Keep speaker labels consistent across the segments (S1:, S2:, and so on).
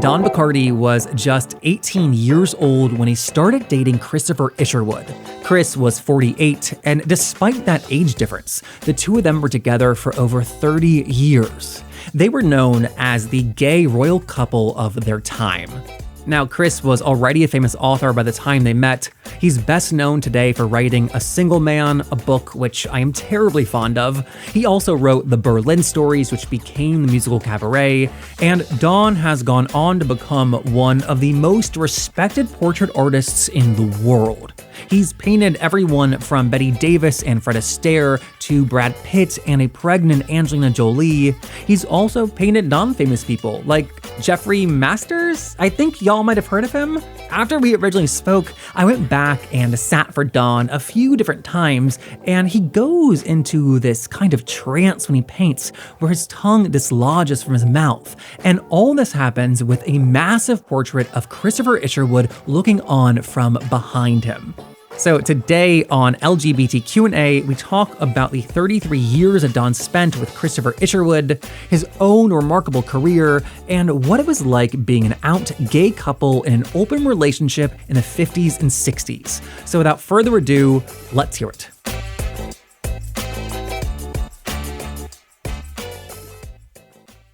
S1: Don Bachardy was just 18 years old when he started dating Christopher Isherwood. Chris was 48, and despite that age difference, the two of them were together for over 30 years. They were known as the gay royal couple of their time. Now, Chris was already a famous author by the time they met. He's best known today for writing A Single Man, a book which I am terribly fond of. He also wrote the Berlin Stories, which became the musical Cabaret. And Don has gone on to become one of the most respected portrait artists in the world. He's painted everyone from Bette Davis and Fred Astaire to Brad Pitt and a pregnant Angelina Jolie. He's also painted non-famous people like Jeffrey Masters. I think y'all might have heard of him. After we originally spoke, I went back and sat for Don a few different times, and he goes into this kind of trance when he paints, where his tongue dislodges from his mouth. And all this happens with a massive portrait of Christopher Isherwood looking on from behind him. So today on LGBTQ&A, we talk about the 33 years that Don spent with Christopher Isherwood, his own remarkable career, and what it was like being an out gay couple in an open relationship in the 50s and 60s. So without further ado, let's hear it.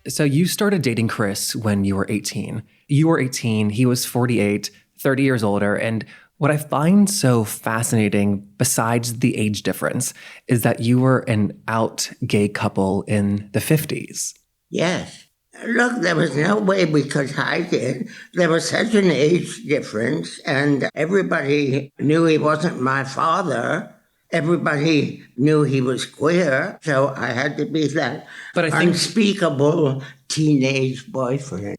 S1: So you started dating Chris when you were 18. You were 18, he was 48, 30 years older, and what I find so fascinating, besides the age difference, is that you were an out gay couple in the 50s.
S2: Yes. Look, there was no way we could hide it. There was such an age difference, and everybody knew he wasn't my father. Everybody knew he was queer, so I had to be that unspeakable teenage boyfriend.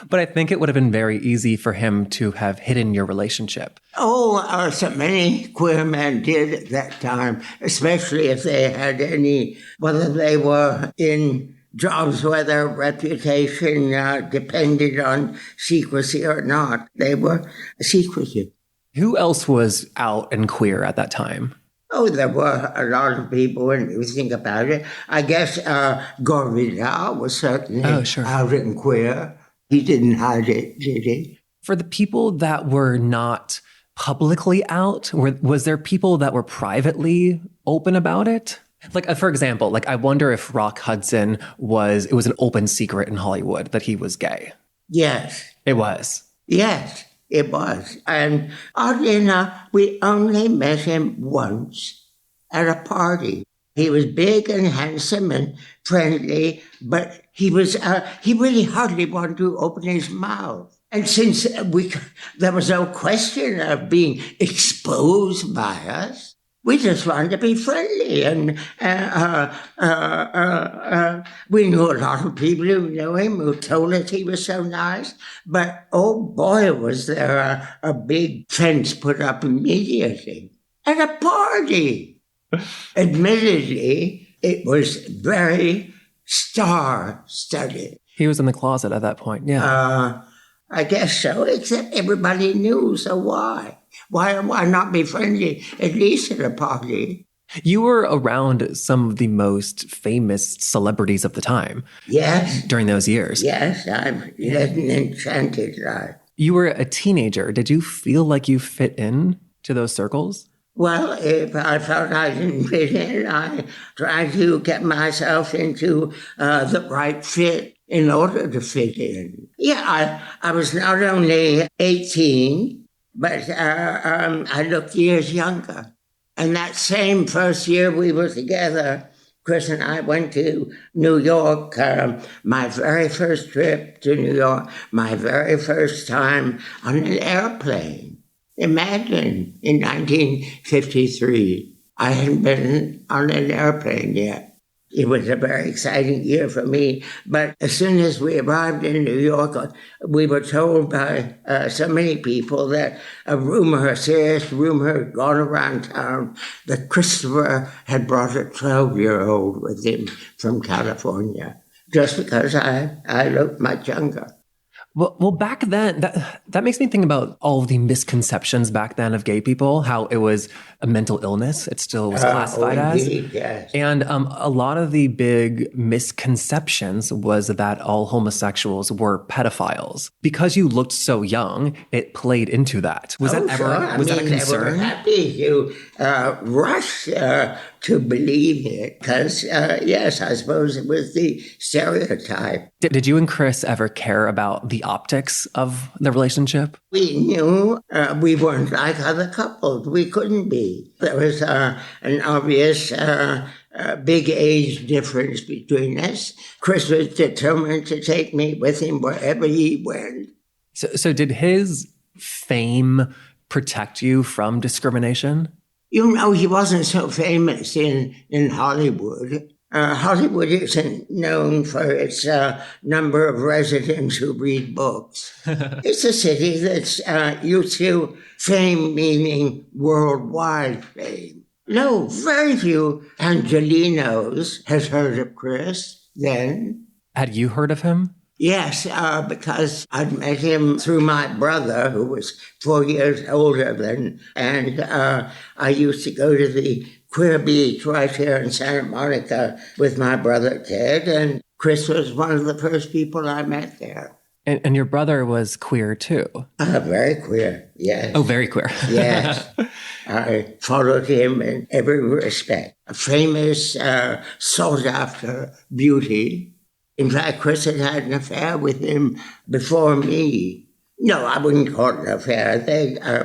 S1: But I think it would have been very easy for him to have hidden your relationship.
S2: Oh, so many queer men did at that time, especially if they had whether they were in jobs where their reputation depended on secrecy or not. They were secretive.
S1: Who else was out and queer at that time?
S2: Oh, there were a lot of people when you think about it. I guess Gore Vidal was certainly out and queer. He didn't hide it, did he?
S1: For the people that were not publicly out, was there people that were privately open about it? Like, for example, I wonder if Rock Hudson it was an open secret in Hollywood that he was gay.
S2: Yes.
S1: It was?
S2: Yes. It was. And oddly enough, we only met him once at a party. He was big and handsome and friendly, but he really hardly wanted to open his mouth. And since there was no question of being exposed by us, we just wanted to be friendly. And we knew a lot of people who knew him, who told us he was so nice. But, oh boy, was there a big fence put up immediately. At a party. Admittedly, it was very star-studded.
S1: He was in the closet at that point, yeah.
S2: I guess so, except everybody knew, so why? Why not be friendly, at least at a party?
S1: You were around some of the most famous celebrities of the time.
S2: Yes.
S1: During those years.
S2: Yes, I've led an enchanted life.
S1: You were a teenager. Did you feel like you fit in to those circles?
S2: Well, if I felt I didn't fit in, I tried to get myself into the right fit in order to fit in. Yeah, I was not only 18, but I looked years younger. And that same first year we were together, Chris and I went to New York, my very first trip to New York, my very first time on an airplane. Imagine, in 1953, I hadn't been on an airplane yet. It was a very exciting year for me. But as soon as we arrived in New York, we were told by so many people that a serious rumor had gone around town that Christopher had brought a 12-year-old with him from California, just because I looked much younger.
S1: Well, back then, that makes me think about all of the misconceptions back then of gay people, how it was a mental illness. It still was
S2: Oh,
S1: classified as.
S2: indeed, yes.
S1: And a lot of the big misconceptions was that all homosexuals were pedophiles. Because you looked so young, it played into that. Was that
S2: Sure.
S1: ever, was that a
S2: They were
S1: concern?
S2: happy to rush to believe it because, yes, I suppose it was the stereotype.
S1: Did you and Chris ever care about the optics of the relationship?
S2: We knew we weren't like other couples. We couldn't be. There was an obvious big age difference between us. Chris was determined to take me with him wherever he went.
S1: So did his fame protect you from discrimination?
S2: You know, he wasn't so famous in Hollywood. Hollywood isn't known for its number of residents who read books. It's a city that's used to fame, meaning worldwide fame. No, very few Angelinos has heard of Chris then.
S1: Had you heard of him?
S2: Yes, because I'd met him through my brother, who was 4 years older than, and I used to go to the Queer Beach right here in Santa Monica with my brother Ted, and Chris was one of the first people I met there.
S1: And your brother was queer too?
S2: Very queer, yes.
S1: Oh, very queer.
S2: Yes. I followed him in every respect. A famous, sought-after beauty. In fact, Chris had had an affair with him before me. No, I wouldn't call it an affair.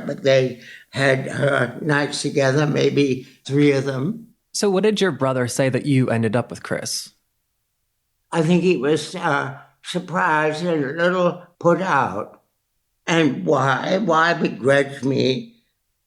S2: But they had nights together, maybe 3 of them.
S1: So what did your brother say that you ended up with Chris?
S2: I think he was surprised and a little put out. And why? Why begrudge me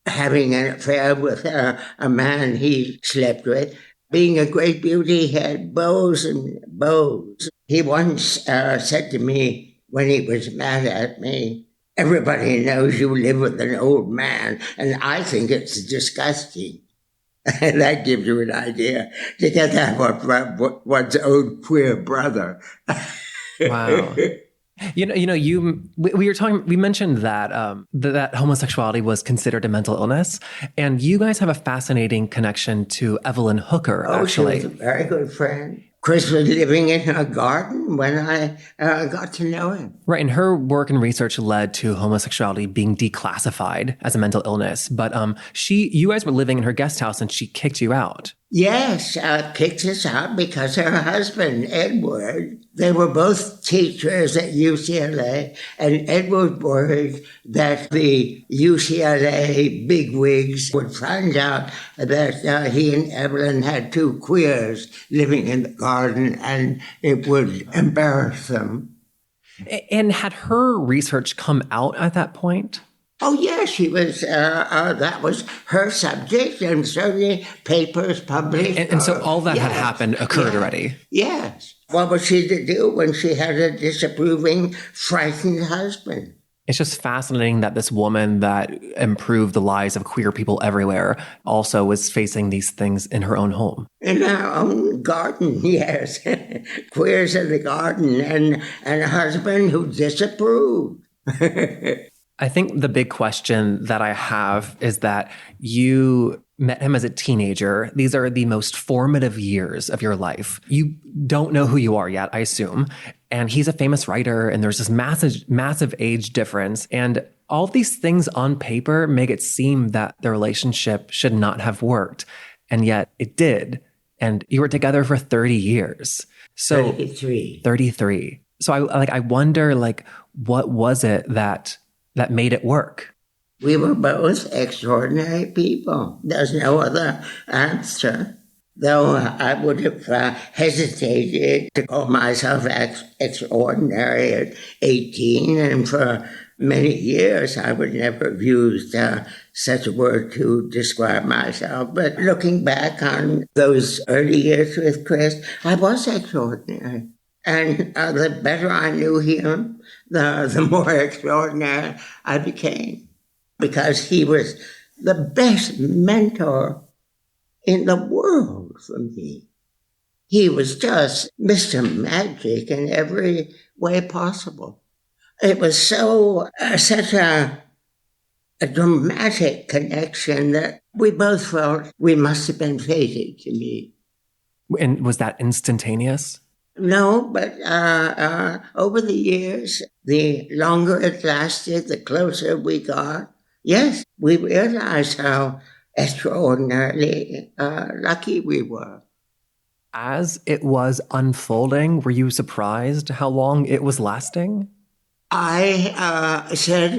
S2: having an affair with a man he slept with? Being a great beauty, he had bows and bows. He once said to me when he was mad at me, "Everybody knows you live with an old man, and I think it's disgusting." And that gives you an idea. To get that from one's own queer brother.
S1: Wow. We were talking. We mentioned that that homosexuality was considered a mental illness, and you guys have a fascinating connection to Evelyn Hooker. Actually,
S2: she was a very good friend. Chris was living in her garden when I got to know him.
S1: Right, and her work and research led to homosexuality being declassified as a mental illness. But you guys were living in her guest house, and she kicked you out.
S2: Yes, kicked us out because her husband, Edward, they were both teachers at UCLA, and Edward worried that the UCLA bigwigs would find out that he and Evelyn had 2 queers living in the garden, and it would embarrass them.
S1: And had her research come out at that point?
S2: Oh, yes, she was, that was her subject, and certainly papers published.
S1: And so all that had happened occurred already?
S2: Yes. What was she to do when she had a disapproving, frightened husband?
S1: It's just fascinating that this woman that improved the lives of queer people everywhere also was facing these things in her own home.
S2: In her own garden, yes. Queers in the garden, and a husband who disapproved.
S1: I think the big question that I have is that you met him as a teenager. These are the most formative years of your life. You don't know who you are yet, I assume. And he's a famous writer, and there's this massive age difference. And all these things on paper make it seem that the relationship should not have worked. And yet it did. And you were together for 30 years. So 33. So I wonder, what was it that made it work?
S2: We were both extraordinary people. There's no other answer. Though I would have hesitated to call myself extraordinary at 18, and for many years I would never have used such a word to describe myself. But looking back on those early years with Chris, I was extraordinary. And the better I knew him, the more extraordinary I became. Because he was the best mentor in the world for me. He was just Mr. Magic in every way possible. It was such a dramatic connection that we both felt we must have been fated to meet.
S1: And was that instantaneous?
S2: No, but over the years, the longer it lasted, the closer we got. Yes, we realized how extraordinarily lucky we were.
S1: As it was unfolding, were you surprised how long it was lasting?
S2: I said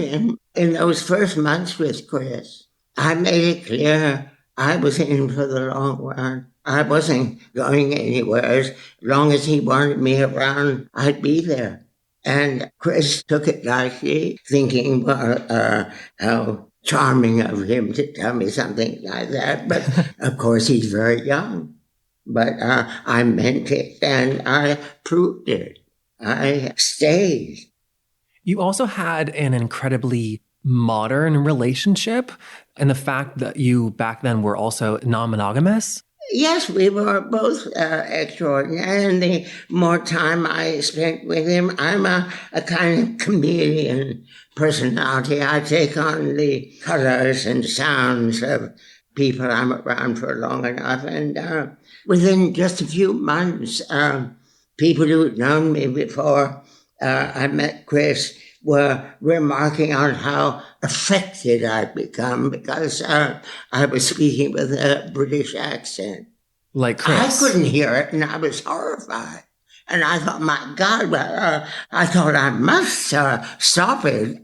S2: in those first months with Chris, I made it clear I was in for the long run. I wasn't going anywhere. As long as he wanted me around, I'd be there. And Chris took it lightly, thinking, well, how charming of him to tell me something like that. But of course, he's very young. But I meant it, and I proved it. I stayed.
S1: You also had an incredibly modern relationship, and the fact that you back then were also non-monogamous.
S2: Yes, we were both extraordinary, and the more time I spent with him, I'm a kind of chameleon personality. I take on the colors and sounds of people I'm around for long enough, and within just a few months, people who'd known me before I met Chris were remarking on how affected I'd become because I was speaking with a British accent.
S1: Like Chris.
S2: I couldn't hear it, and I was horrified. And I thought, my God, well, I thought I must stop it.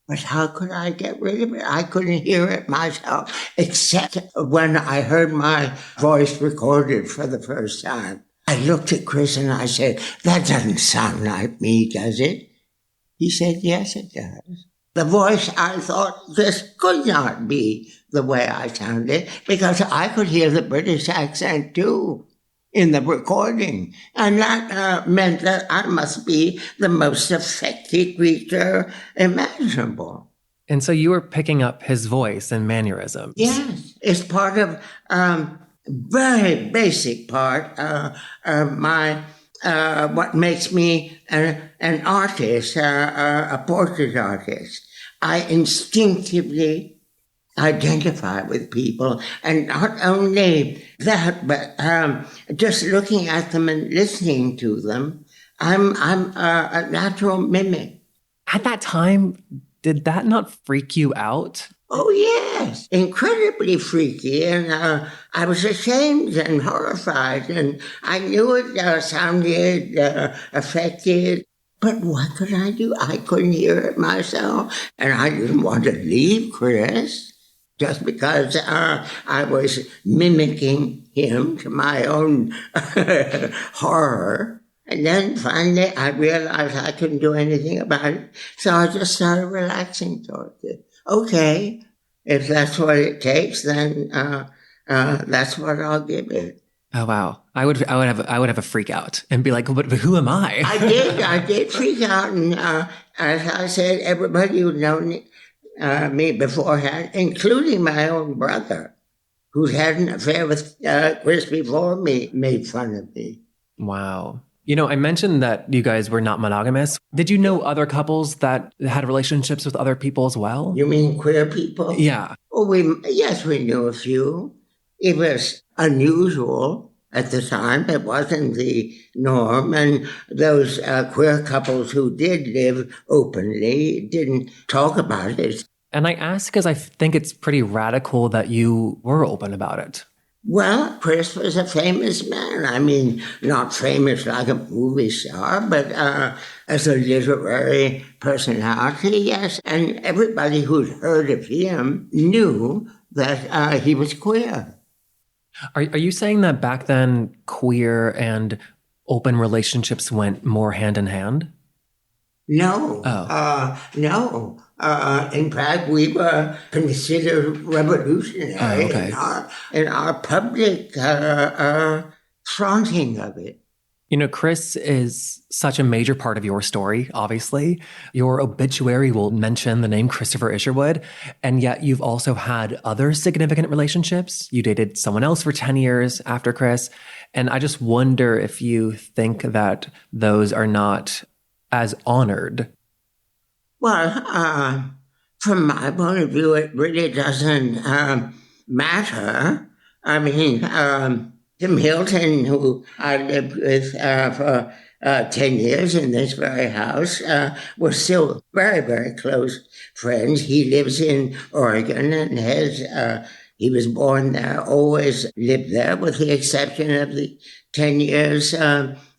S2: But how could I get rid of it? I couldn't hear it myself, except when I heard my voice recorded for the first time. I looked at Chris and I said, that doesn't sound like me, does it? He said, yes, it does. The voice, I thought, this could not be the way I sounded because I could hear the British accent too in the recording. And that meant that I must be the most affected creature imaginable.
S1: And so you were picking up his voice and mannerisms.
S2: Yes, it's part of very basic part of my what makes me an artist, a portrait artist. I instinctively identify with people, and not only that, but just looking at them and listening to them, I'm a natural mimic.
S1: At that time, did that not freak you out?
S2: Oh, yes, incredibly freaky. And I was ashamed and horrified. And I knew it sounded affected. But what could I do? I couldn't hear it myself. And I didn't want to leave Chris just because I was mimicking him to my own horror. And then finally I realized I couldn't do anything about it. So I just started relaxing towards it. Okay, if that's what it takes, then that's what I'll give it.
S1: Oh wow, I would have a freak out and be like, but who am I?
S2: I did freak out, and as I said, everybody who'd known me beforehand, including my own brother, who'd had an affair with Chris before me, made fun of me.
S1: Wow. You know, I mentioned that you guys were not monogamous. Did you know other couples that had relationships with other people as well?
S2: You mean queer people?
S1: Yeah.
S2: Oh, yes, we knew a few. It was unusual at the time. It wasn't the norm. And those queer couples who did live openly didn't talk about it.
S1: And I ask because I think it's pretty radical that you were open about it.
S2: Well, Chris was a famous man. I mean, not famous like a movie star, but as a literary personality, yes. And everybody who'd heard of him knew that he was queer.
S1: Are you saying that back then queer and open relationships went more hand in hand?
S2: No.
S1: Oh.
S2: No. In fact, we were considered revolutionary in our public fronting of it.
S1: You know, Chris is such a major part of your story, obviously. Your obituary will mention the name Christopher Isherwood, and yet you've also had other significant relationships. You dated someone else for 10 years after Chris, and I just wonder if you think that those are not as honored.
S2: Well, from my point of view, it really doesn't matter. I mean, Tim Hilton, who I lived with for 10 years in this very house, we're still very, very close friends. He lives in Oregon and he was born there, always lived there, with the exception of the 10 years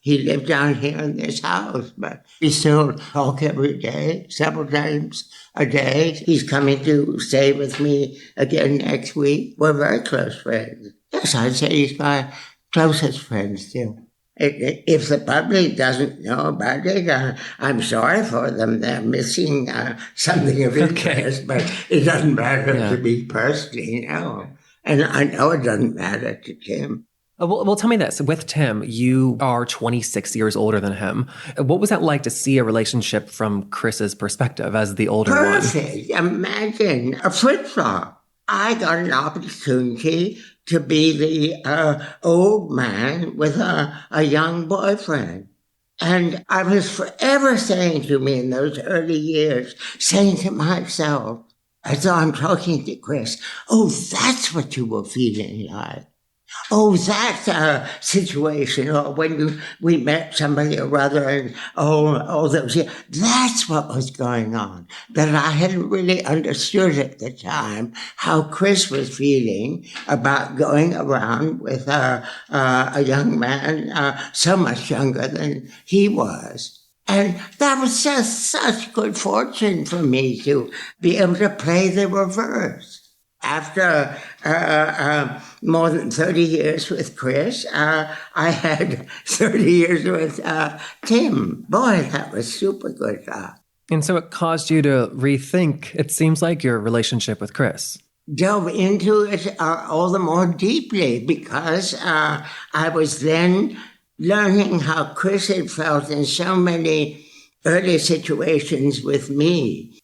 S2: he lived down here in this house. But we still talk every day, several times a day. He's coming to stay with me again next week. We're very close friends. Yes, I'd say he's my closest friend still. If the public doesn't know about it, I'm sorry for them. They're missing something of interest, but it doesn't matter to me personally, no. And I know it doesn't matter to Tim.
S1: Well, tell me this. With Tim, you are 26 years older than him. What was that like to see a relationship from Chris's perspective as the older one?
S2: Perfect. Imagine a flip-flop. I got an opportunity to be the old man with a young boyfriend. And I was forever saying to me in those early years, saying to myself, as though I'm talking to Chris, oh, that's what you were feeling like. Oh, that situation, or when we met somebody or other, and all those years, that's what was going on. That I hadn't really understood at the time how Chris was feeling about going around with a young man so much younger than he was. And that was just such good fortune for me to be able to play the reverse. After more than 30 years with Chris, I had 30 years with Tim. Boy, that was super good.
S1: And so it caused you to rethink, it seems like, your relationship with Chris.
S2: Delve into it all the more deeply because I was then learning how Chris had felt in so many early situations with me.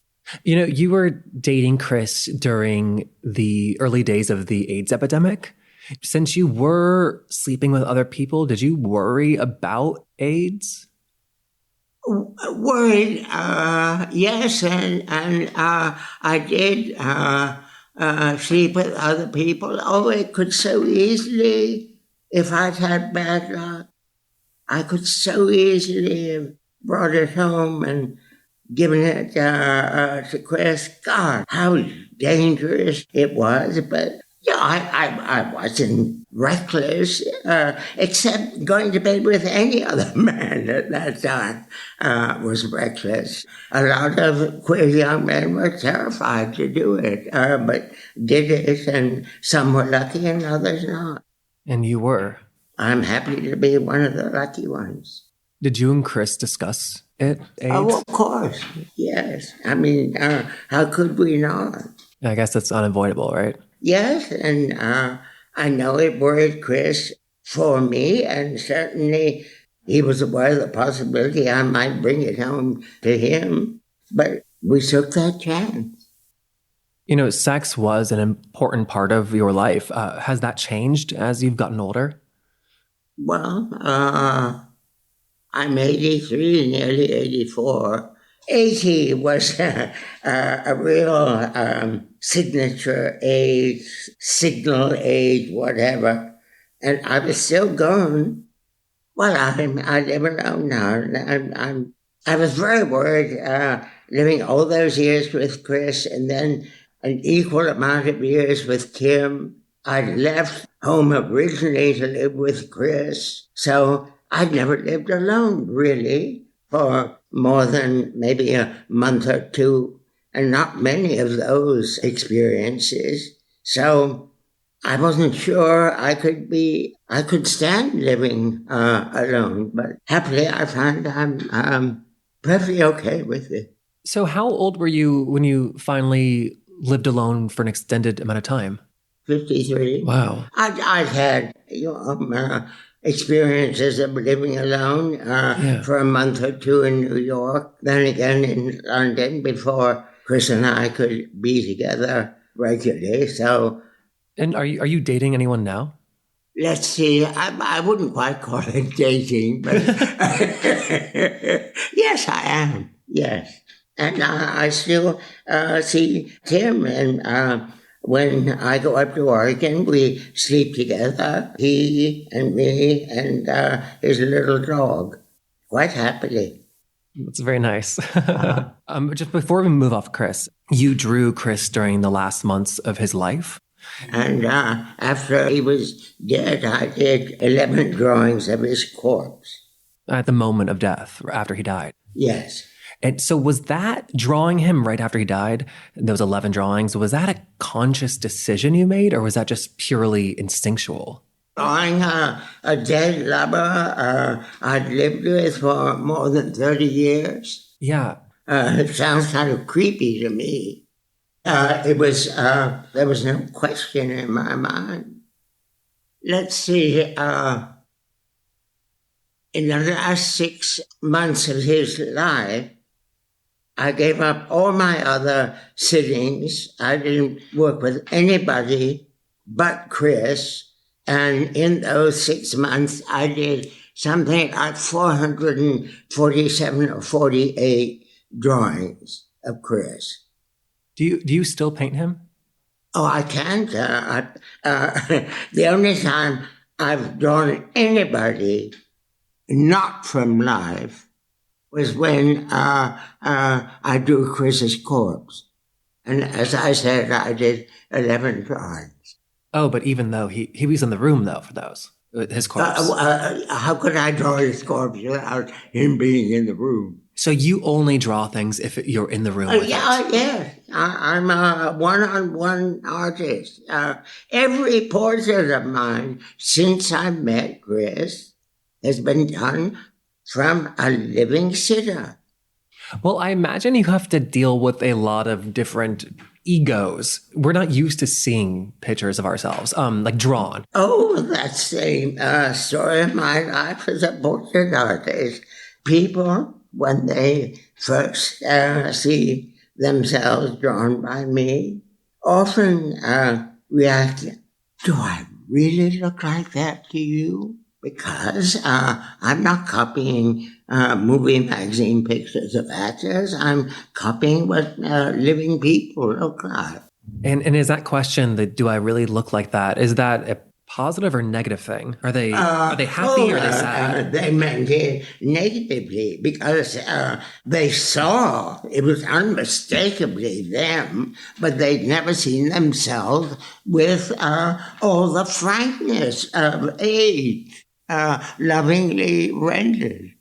S1: You know, you were dating Chris during the early days of the AIDS epidemic. Since you were sleeping with other people, did you worry about AIDS?
S2: Worried, yes, and I did sleep with other people. Oh, it could so easily, if I'd had bad luck, I could so easily have brought it home and given it to Chris. God, how dangerous it was. But yeah, I wasn't reckless, except going to bed with any other man at that time was reckless. A lot of queer young men were terrified to do it, but did it, and some were lucky and others not.
S1: And you were?
S2: I'm happy to be one of the lucky ones.
S1: Did you and Chris discuss it, AIDS?
S2: Oh, of course. Yes. I mean, how could we not?
S1: I guess that's unavoidable, right?
S2: Yes, and I know it worried Chris for me, and certainly he was aware of the possibility I might bring it home to him, but we took that chance.
S1: You know, sex was an important part of your life. Has that changed as you've gotten older?
S2: Well, I'm 83, nearly 84. 80 was a real signature age, signal age, whatever. And I was still going. Well, I live alone now. I was very worried living all those years with Chris and then an equal amount of years with Kim. I'd left home originally to live with Chris, so I'd never lived alone, really, for more than maybe a month or two, and not many of those experiences. So I wasn't sure I could stand living alone, but happily I find I'm perfectly okay with it.
S1: So how old were you when you finally lived alone for an extended amount of time?
S2: 53.
S1: Wow.
S2: I've had experiences of living alone for a month or two in New York, then again in London before Chris and I could be together regularly. So,
S1: and are you dating anyone now?
S2: Let's see. I wouldn't quite call it dating, but yes, I am. Yes. And I still see Tim. And when I go up to Oregon, we sleep together, he and me and his little dog, quite happily.
S1: That's very nice. Just before we move off Chris, you drew Chris during the last months of his life.
S2: And after he was dead, I did 11 drawings of his corpse.
S1: At the moment of death, after he died?
S2: Yes.
S1: And so was that drawing him right after he died, those 11 drawings, was that a conscious decision you made, or was that just purely instinctual?
S2: Drawing a dead lover I'd lived with for more than 30 years.
S1: Yeah.
S2: It sounds kind of creepy to me. There was no question in my mind. Let's see, in the last 6 months of his life, I gave up all my other sittings. I didn't work with anybody but Chris. And in those 6 months, I did something like 447 or 48 drawings of Chris.
S1: Do you still paint him?
S2: Oh, I can't. The only time I've drawn anybody not from life was when I drew Chris's corpse. And as I said, I did 11 drawings.
S1: Oh, but even though he was in the room, though, for those, his corpse.
S2: How could I draw his corpse without him being in the room?
S1: So you only draw things if you're in the room with
S2: Yeah. I'm a one-on-one artist. Every portrait of mine since I met Chris has been done from a living sitter.
S1: Well, I imagine you have to deal with a lot of different egos. We're not used to seeing pictures of ourselves, like drawn.
S2: Oh, that's the story of my life as a portrait artist. People, when they first see themselves drawn by me, often react, do I really look like that to you? Because I'm not copying movie magazine pictures of actors. I'm copying what living people look like.
S1: And is that question, that do I really look like that, is that a positive or negative thing? Are they happy or are they sad?
S2: They meant it negatively because they saw it was unmistakably them, but they'd never seen themselves with all the frankness of age, lovingly rendered.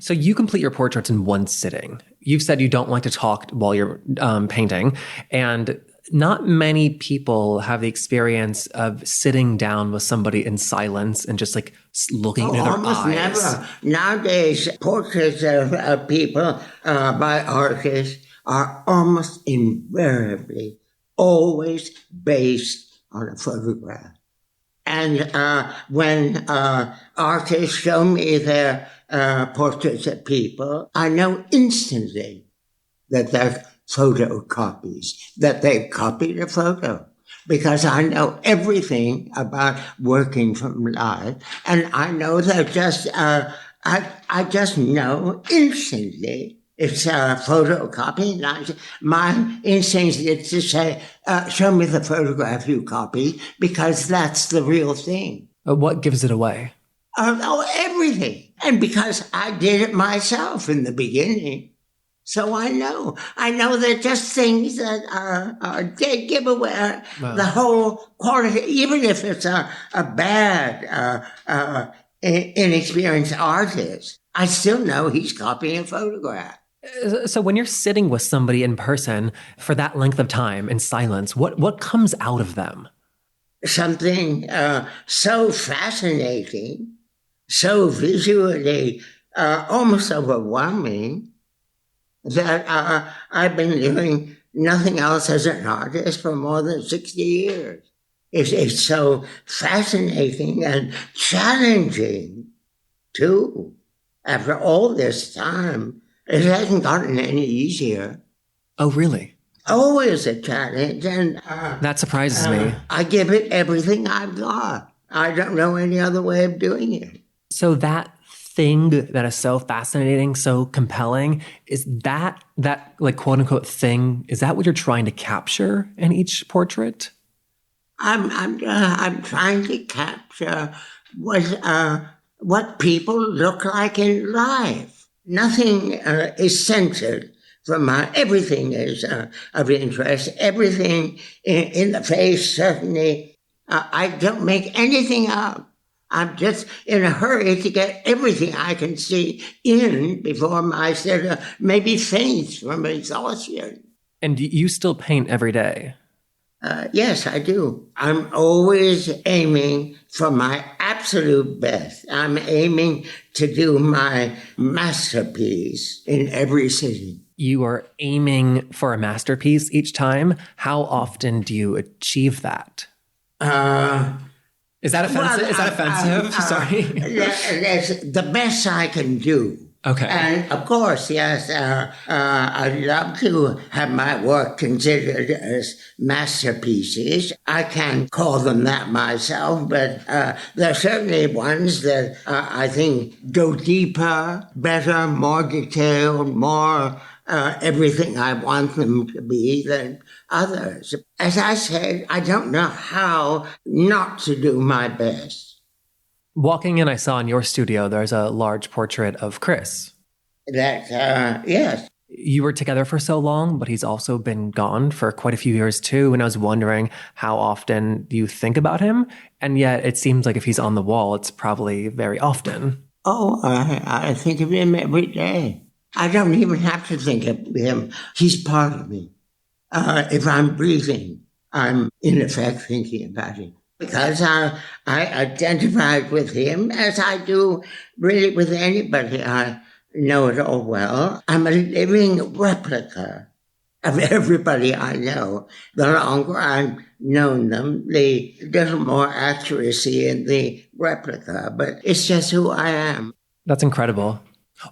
S1: So you complete your portraits in one sitting. You've said you don't like to talk while you're painting, and not many people have the experience of sitting down with somebody in silence and just like looking into their
S2: almost
S1: eyes.
S2: Never. Nowadays, portraits of people by artists are almost invariably always based on a photograph. And when artists show me their portraits of people, I know instantly that they're photocopies, that they've copied a photo, because I know everything about working from life, and I know that I just know instantly it's a photocopy. My instinct is to say, show me the photograph you copied, because that's the real thing.
S1: What gives it away?
S2: Everything. And because I did it myself in the beginning. So I know they're just things that they give away the whole quality, even if it's a bad, inexperienced artist. I still know he's copying a photograph.
S1: So when you're sitting with somebody in person for that length of time in silence, what comes out of them? Something
S2: so fascinating, so visually almost overwhelming, that I've been doing nothing else as an artist for more than 60 years. It's so fascinating and challenging, too. After all this time, it hasn't gotten any easier.
S1: Oh, really?
S2: Always a challenge, and
S1: that surprises me.
S2: I give it everything I've got. I don't know any other way of doing it.
S1: So that thing that is so fascinating, so compelling? Is that like quote unquote thing? Is that what you're trying to capture in each portrait?
S2: I'm trying to capture what people look like in life. Nothing is censored from everything is of interest. Everything in the face, certainly. I don't make anything up. I'm just in a hurry to get everything I can see in before my sitter maybe faints from exhaustion.
S1: And you still paint every day?
S2: Yes, I do. I'm always aiming for my absolute best. I'm aiming to do my masterpiece in every sitting.
S1: You are aiming for a masterpiece each time. How often do you achieve that? Is that offensive? Sorry.
S2: That's the best I can do.
S1: Okay.
S2: And of course, yes, I'd love to have my work considered as masterpieces. I can't call them that myself, but there are certainly ones that I think go deeper, better, more detailed, more everything I want them to be than others. As I said, I don't know how not to do my best.
S1: Walking in, I saw in your studio, there's a large portrait of Chris.
S2: Yes.
S1: You were together for so long, but he's also been gone for quite a few years too. And I was wondering how often you think about him. And yet it seems like if he's on the wall, it's probably very often.
S2: Oh, I think of him every day. I don't even have to think of him. He's part of me. If I'm breathing, I'm in effect thinking about him. Because I identified with him as I do really with anybody I know at all well. I'm a living replica of everybody I know. The longer I've known them, the little more accuracy in the replica, but it's just who I am.
S1: That's incredible.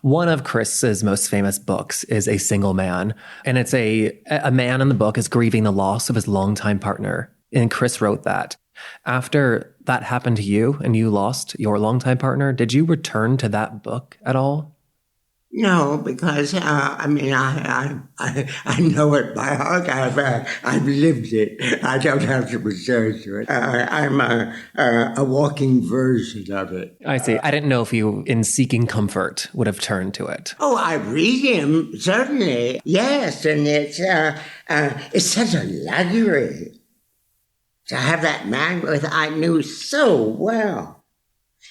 S1: One of Chris's most famous books is A Single Man, and it's a man in the book is grieving the loss of his longtime partner, and Chris wrote that. After that happened to you and you lost your longtime partner, did you return to that book at all?
S2: No, because I know it by heart. I've lived it. I don't have to return to it. I'm a walking version of it.
S1: I see. I didn't know if you, in seeking comfort, would have turned to it.
S2: Oh, I read him, certainly. Yes, and it's such a luxury to have that man with I knew so well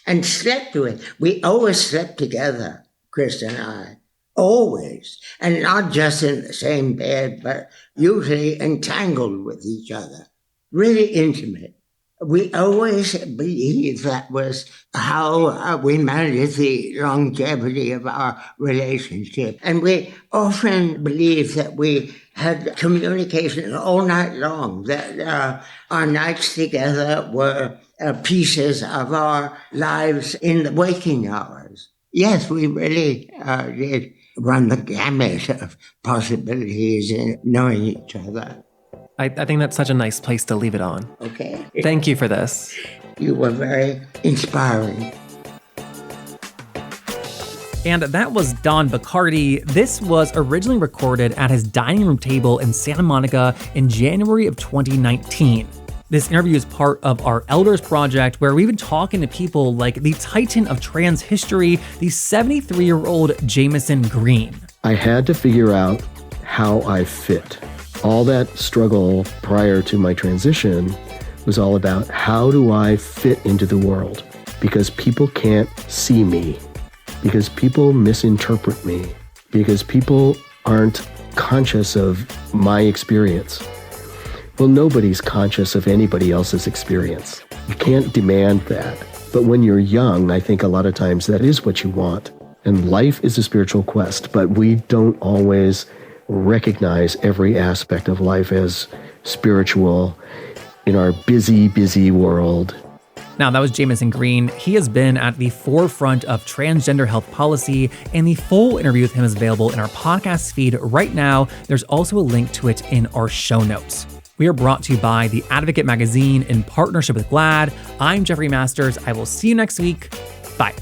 S2: and slept with. We always slept together, Chris and I, always. And not just in the same bed, but usually entangled with each other, really intimate. We always believed that was how we managed the longevity of our relationship. And we often believed that we had communication all night long, that our nights together were pieces of our lives in the waking hours. Yes, we really did run the gamut of possibilities in knowing each other.
S1: I think that's such a nice place to leave it on.
S2: Okay.
S1: Thank you for this.
S2: You were very inspiring.
S1: And that was Don Bachardy. This was originally recorded at his dining room table in Santa Monica in January of 2019. This interview is part of our Elders Project, where we've been talking to people like the titan of trans history, the 73-year-old Jameson Green.
S3: I had to figure out how I fit. All that struggle prior to my transition was all about how do I fit into the world? Because people can't see me, because people misinterpret me, because people aren't conscious of my experience. Well, nobody's conscious of anybody else's experience. You can't demand that. But when you're young, I think a lot of times that is what you want. And life is a spiritual quest, but we don't always recognize every aspect of life as spiritual in our busy, busy world.
S1: Now, that was Jameson Green. He has been at the forefront of transgender health policy, and the full interview with him is available in our podcast feed right now. There's also a link to it in our show notes. We are brought to you by The Advocate magazine in partnership with GLAAD. I'm Jeffrey Masters. I will see you next week. Bye.